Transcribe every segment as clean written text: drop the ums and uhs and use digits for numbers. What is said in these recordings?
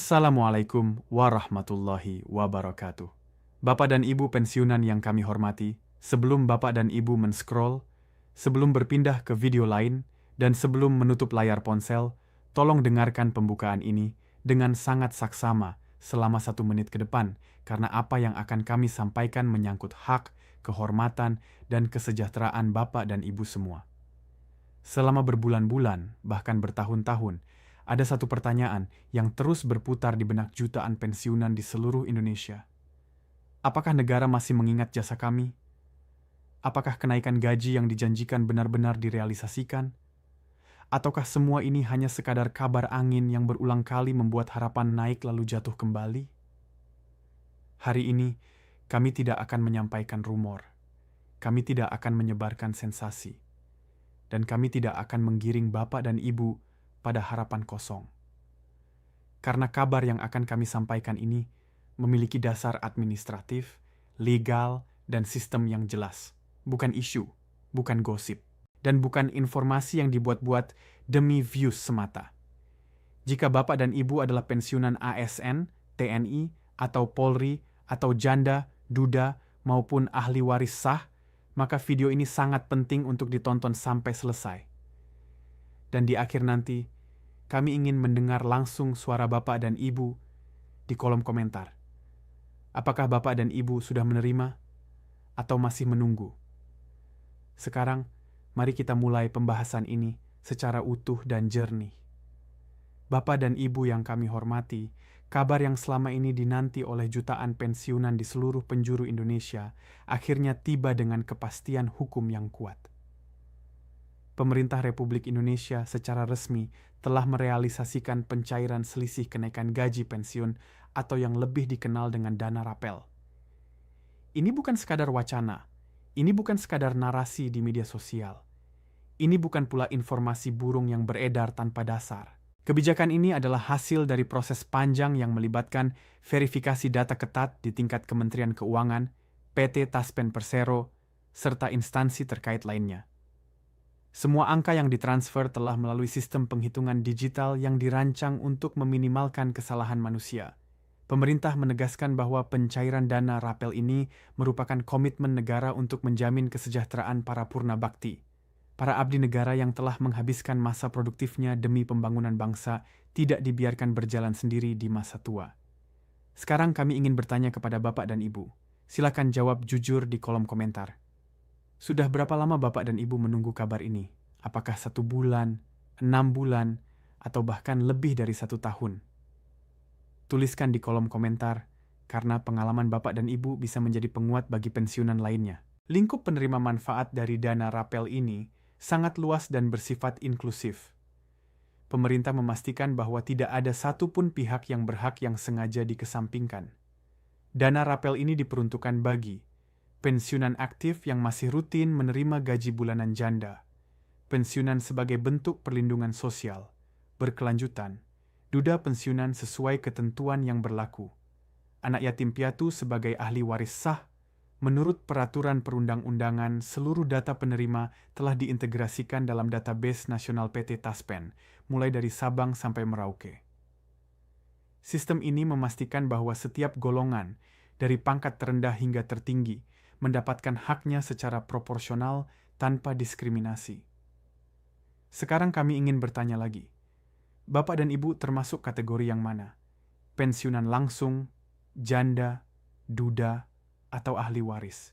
Assalamualaikum warahmatullahi wabarakatuh. Bapak dan Ibu pensiunan yang kami hormati, sebelum Bapak dan Ibu men-scroll, sebelum berpindah ke video lain, dan sebelum menutup layar ponsel, tolong dengarkan pembukaan ini dengan sangat saksama selama 1 menit ke depan, karena apa yang akan kami sampaikan menyangkut hak, kehormatan, dan kesejahteraan Bapak dan Ibu semua. Selama berbulan-bulan, bahkan bertahun-tahun, ada satu pertanyaan yang terus berputar di benak jutaan pensiunan di seluruh Indonesia. Apakah negara masih mengingat jasa kami? Apakah kenaikan gaji yang dijanjikan benar-benar direalisasikan? Ataukah semua ini hanya sekadar kabar angin yang berulang kali membuat harapan naik lalu jatuh kembali? Hari ini, kami tidak akan menyampaikan rumor. Kami tidak akan menyebarkan sensasi. Dan kami tidak akan menggiring Bapak dan Ibu pada harapan kosong. Karena kabar yang akan kami sampaikan ini memiliki dasar administratif, legal, dan sistem yang jelas. Bukan isu, bukan gosip, dan bukan informasi yang dibuat-buat demi views semata. Jika Bapak dan Ibu adalah pensiunan ASN, TNI, atau Polri, atau janda, duda, maupun ahli waris sah, maka video ini sangat penting untuk ditonton sampai selesai. Dan di akhir nanti, kami ingin mendengar langsung suara Bapak dan Ibu di kolom komentar. Apakah Bapak dan Ibu sudah menerima atau masih menunggu? Sekarang, mari kita mulai pembahasan ini secara utuh dan jernih. Bapak dan Ibu yang kami hormati, kabar yang selama ini dinanti oleh jutaan pensiunan di seluruh penjuru Indonesia akhirnya tiba dengan kepastian hukum yang kuat. Pemerintah Republik Indonesia secara resmi telah merealisasikan pencairan selisih kenaikan gaji pensiun atau yang lebih dikenal dengan dana rapel. Ini bukan sekadar wacana, ini bukan sekadar narasi di media sosial. Ini bukan pula informasi burung yang beredar tanpa dasar. Kebijakan ini adalah hasil dari proses panjang yang melibatkan verifikasi data ketat di tingkat Kementerian Keuangan, PT Taspen Persero, serta instansi terkait lainnya. Semua angka yang ditransfer telah melalui sistem penghitungan digital yang dirancang untuk meminimalkan kesalahan manusia. Pemerintah menegaskan bahwa pencairan dana rapel ini merupakan komitmen negara untuk menjamin kesejahteraan para purna bakti. Para abdi negara yang telah menghabiskan masa produktifnya demi pembangunan bangsa tidak dibiarkan berjalan sendiri di masa tua. Sekarang kami ingin bertanya kepada Bapak dan Ibu. Silakan jawab jujur di kolom komentar. Sudah berapa lama Bapak dan Ibu menunggu kabar ini? Apakah 1 bulan, 6 bulan, atau bahkan lebih dari 1 tahun? Tuliskan di kolom komentar, karena pengalaman Bapak dan Ibu bisa menjadi penguat bagi pensiunan lainnya. Lingkup penerima manfaat dari dana rapel ini sangat luas dan bersifat inklusif. Pemerintah memastikan bahwa tidak ada satupun pihak yang berhak yang sengaja dikesampingkan. Dana rapel ini diperuntukkan bagi pensiunan aktif yang masih rutin menerima gaji bulanan janda, pensiunan sebagai bentuk perlindungan sosial, berkelanjutan, duda pensiunan sesuai ketentuan yang berlaku, anak yatim piatu sebagai ahli waris sah. Menurut peraturan perundang-undangan, seluruh data penerima telah diintegrasikan dalam database nasional PT Taspen, mulai dari Sabang sampai Merauke. Sistem ini memastikan bahwa setiap golongan, dari pangkat terendah hingga tertinggi, mendapatkan haknya secara proporsional tanpa diskriminasi. Sekarang kami ingin bertanya lagi. Bapak dan Ibu termasuk kategori yang mana? Pensiunan langsung, janda, duda, atau ahli waris?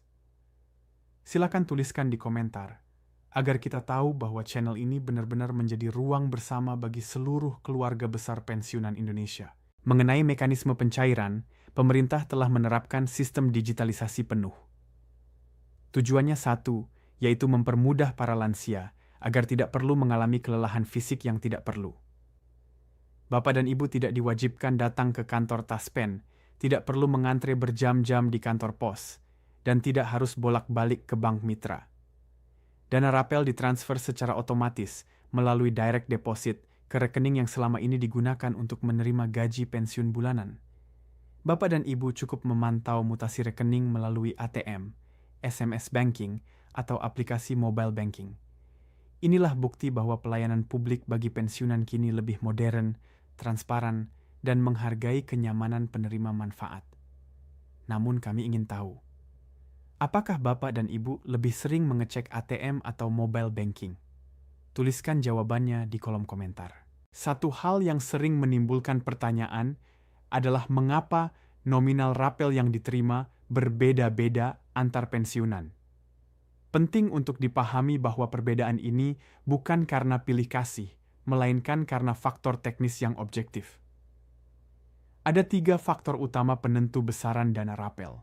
Silakan tuliskan di komentar, agar kita tahu bahwa channel ini benar-benar menjadi ruang bersama bagi seluruh keluarga besar pensiunan Indonesia. Mengenai mekanisme pencairan, pemerintah telah menerapkan sistem digitalisasi penuh. Tujuannya satu, yaitu mempermudah para lansia agar tidak perlu mengalami kelelahan fisik yang tidak perlu. Bapak dan Ibu tidak diwajibkan datang ke kantor Taspen, tidak perlu mengantre berjam-jam di kantor pos, dan tidak harus bolak-balik ke bank mitra. Dana rapel ditransfer secara otomatis melalui direct deposit ke rekening yang selama ini digunakan untuk menerima gaji pensiun bulanan. Bapak dan Ibu cukup memantau mutasi rekening melalui ATM, SMS banking, atau aplikasi mobile banking. Inilah bukti bahwa pelayanan publik bagi pensiunan kini lebih modern, transparan, dan menghargai kenyamanan penerima manfaat. Namun kami ingin tahu, apakah Bapak dan Ibu lebih sering mengecek ATM atau mobile banking? Tuliskan jawabannya di kolom komentar. Satu hal yang sering menimbulkan pertanyaan adalah mengapa nominal rapel yang diterima berbeda-beda antar pensiunan. Penting untuk dipahami bahwa perbedaan ini bukan karena pilih kasih, melainkan karena faktor teknis yang objektif. Ada 3 faktor utama penentu besaran dana rapel.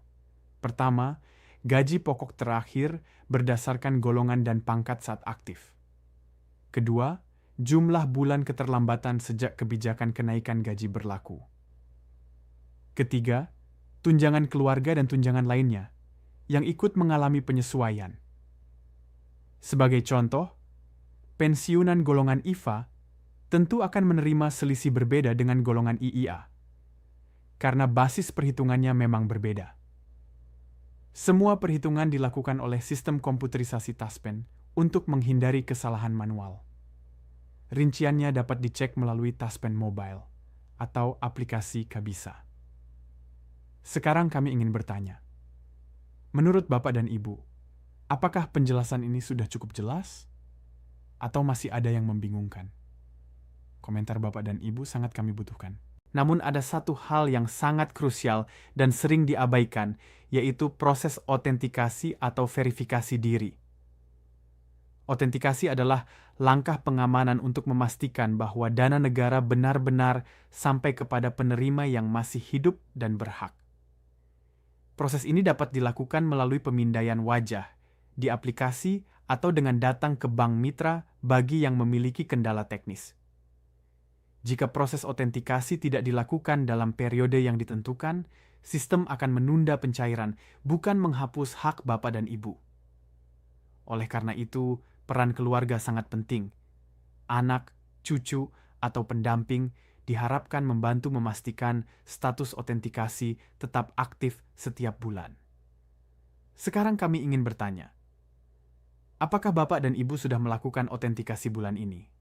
Pertama, gaji pokok terakhir berdasarkan golongan dan pangkat saat aktif. Kedua, jumlah bulan keterlambatan sejak kebijakan kenaikan gaji berlaku. Ketiga, tunjangan keluarga dan tunjangan lainnya yang ikut mengalami penyesuaian. Sebagai contoh, pensiunan golongan IFA tentu akan menerima selisih berbeda dengan golongan IIA, karena basis perhitungannya memang berbeda. Semua perhitungan dilakukan oleh sistem komputerisasi Taspen untuk menghindari kesalahan manual. Rinciannya dapat dicek melalui Taspen Mobile atau aplikasi Kabisa. Sekarang kami ingin bertanya, menurut Bapak dan Ibu, apakah penjelasan ini sudah cukup jelas? Atau masih ada yang membingungkan? Komentar Bapak dan Ibu sangat kami butuhkan. Namun ada satu hal yang sangat krusial dan sering diabaikan, yaitu proses autentikasi atau verifikasi diri. Autentikasi adalah langkah pengamanan untuk memastikan bahwa dana negara benar-benar sampai kepada penerima yang masih hidup dan berhak. Proses ini dapat dilakukan melalui pemindaian wajah, di aplikasi atau dengan datang ke bank mitra bagi yang memiliki kendala teknis. Jika proses autentikasi tidak dilakukan dalam periode yang ditentukan, sistem akan menunda pencairan, bukan menghapus hak Bapak dan Ibu. Oleh karena itu, peran keluarga sangat penting. Anak, cucu, atau pendamping diharapkan membantu memastikan status autentikasi tetap aktif setiap bulan. Sekarang kami ingin bertanya, apakah Bapak dan Ibu sudah melakukan autentikasi bulan ini?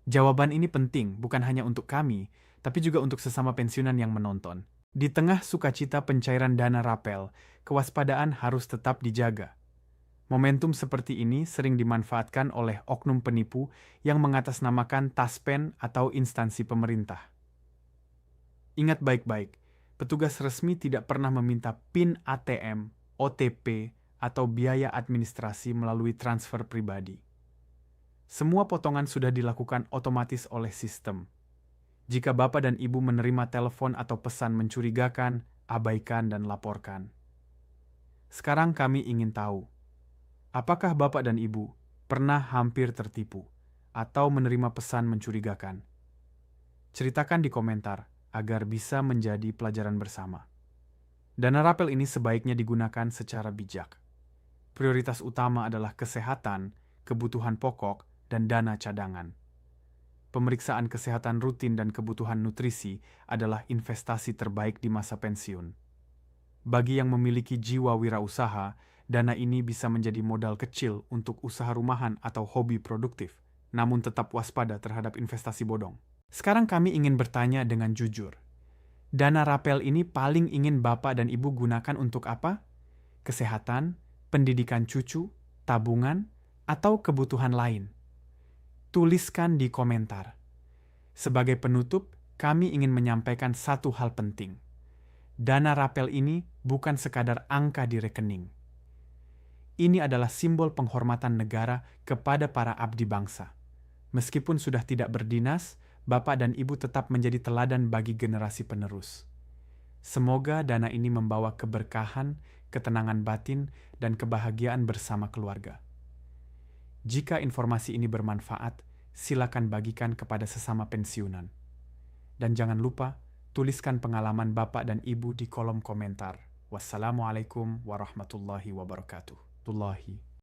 Jawaban ini penting bukan hanya untuk kami, tapi juga untuk sesama pensiunan yang menonton. Di tengah sukacita pencairan dana rapel, kewaspadaan harus tetap dijaga. Momentum seperti ini sering dimanfaatkan oleh oknum penipu yang mengatasnamakan Taspen atau instansi pemerintah. Ingat baik-baik, petugas resmi tidak pernah meminta PIN ATM, OTP, atau biaya administrasi melalui transfer pribadi. Semua potongan sudah dilakukan otomatis oleh sistem. Jika Bapak dan Ibu menerima telepon atau pesan mencurigakan, abaikan dan laporkan. Sekarang kami ingin tahu, apakah Bapak dan Ibu pernah hampir tertipu atau menerima pesan mencurigakan? Ceritakan di komentar agar bisa menjadi pelajaran bersama. Dana rapel ini sebaiknya digunakan secara bijak. Prioritas utama adalah kesehatan, kebutuhan pokok, dan dana cadangan. Pemeriksaan kesehatan rutin dan kebutuhan nutrisi adalah investasi terbaik di masa pensiun. Bagi yang memiliki jiwa wirausaha, dana ini bisa menjadi modal kecil untuk usaha rumahan atau hobi produktif, namun tetap waspada terhadap investasi bodong. Sekarang kami ingin bertanya dengan jujur. Dana rapel ini paling ingin Bapak dan Ibu gunakan untuk apa? Kesehatan, pendidikan cucu, tabungan, atau kebutuhan lain? Tuliskan di komentar. Sebagai penutup, kami ingin menyampaikan satu hal penting. Dana rapel ini bukan sekadar angka di rekening. Ini adalah simbol penghormatan negara kepada para abdi bangsa. Meskipun sudah tidak berdinas, Bapak dan Ibu tetap menjadi teladan bagi generasi penerus. Semoga dana ini membawa keberkahan, ketenangan batin, dan kebahagiaan bersama keluarga. Jika informasi ini bermanfaat, silakan bagikan kepada sesama pensiunan. Dan jangan lupa, tuliskan pengalaman Bapak dan Ibu di kolom komentar. Wassalamualaikum warahmatullahi wabarakatuh.